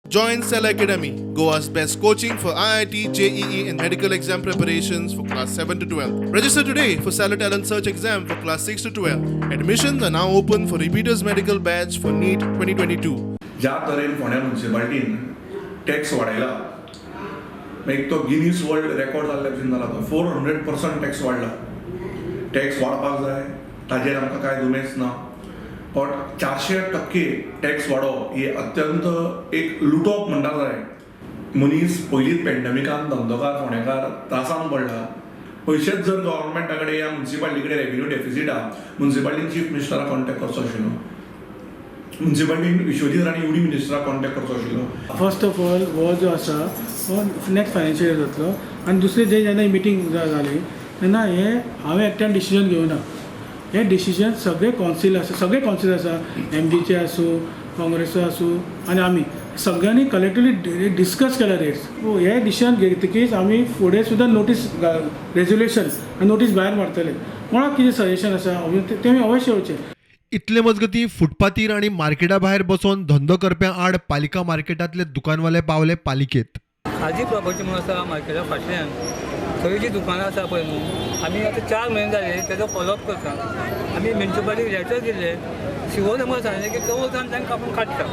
Join Cell Academy, Goa's best coaching for IIT, JEE, and medical exam preparations for class 7 to 12. Register today for Cell Talent Search exam for class 6 to 12. Admissions are now open for repeaters medical batch for NEET 2022. ज्या तरेन फोंड्या म्युनिसिपालिटीन tax वाडयला, एक तो Guinness world record जाल्ल्या भशेन जाला तो 400% tax वाडला. टॅक्स वाडपाक जाय, ताजेर आमकां कांय दुमेस ना, पण 400% टॅक्स वाडप ही अत्यंत एक लुटप म्हणटा जाय. मनीस पयलींच पॅन्डेमिकान धंदोकार फोंडेकार त्रासान पडला. पयशेच जर गव्हर्नमेंटा कडेन या म्युनिसिपालिटी कडेन रेव्हेन्यू डेफिसीट आहा, म्युनिसिपालिटीन चीफ मिनिस्टराक कॉन्टॅक्ट करचो आशिल्लो, म्युनिसिपालिटीन विश्वजीत राणी युडी मिनिस्टराक कॉन्टॅक्ट करचो आशिल्लो. फर्स्ट ऑफ ऑल हो जो आसा हो नेक्स्ट फायनान्शियल इयर जातलो. आनी दुसरे जे जेन्ना मिटींग जाली तेन्ना हांवें एकट्यान डिसिजन घेवना. हे डिसिजन सगळे कौन्सिल आसा, MGचे आसूं, काँग्रेसचो आसूं आनी आमी सगळ्यांनी कलेक्टिवली डिस्कस केला रेट्स. हे डिसिजन घेतकीच आमी फुडें सुद्दां नोटीस रेजोल्युशन आनी नोटीस भायर मारतले. कोणाक कितें सजेशन आसा तेमी अवश्य येवचें. इतले मजगती फुटपाथीर आणि मार्केटा भायर बसून धंदो करप्यां आड पालिका मार्केटांतले दुकानवाले पावले पालिकेत. हाजी प्रॉपर्टी म्हणून आसा मार्केटा फाटल्यान थंय जी दुकानां आसा पळय न्हू, आमी आतां 4 म्हयने जाले तेजो फॉलोअप करता. आमी म्युनिसिपालिटीक लेटर दिल्ले, शिवोन आमकां सांगलें की 14 दिसान तांकां आपूण काडटा.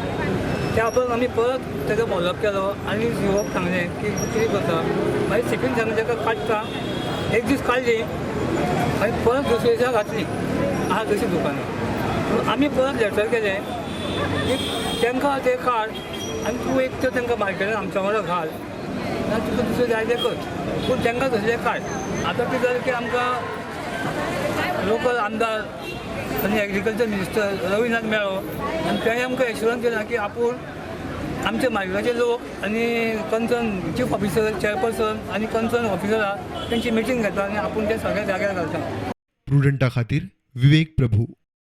त्या उपरांत आमी परत तेजो फॉलोअप केलो आनी शिवोक सांगलें की कितें करता. मागीर सिटीन सांगलें ताका काडटा. एक दीस काडली आनी परत दुसरे दिसा घातली. आहा तशी दुकानां. आमी परत लेटर केलें की तांकां तें काड आनी तूं एक तर तांकां मार्केटान आमच्या वांगडा घाल आनी तुका दुसरें जाय तें कर, पूण तांकां तसलें काड. आतां कितें जालें की आमकां लोकल आमदार आनी एग्रीकल्चर मिनिस्टर रविनाथ मेळ्ळो आनी तेणें आमकां एश्युरन्स दिला की आपूण आमचे मार्केटाचे लोक आनी कन्सर्न चीफ ऑफिसर, चेअरपर्सन आनी कन्सर्न ऑफिसर आहा तेंची मिटींग घेता आनी आपूण ते सगळ्या जाग्यार घालता. प्रुडंटा खातीर विवेक प्रभू.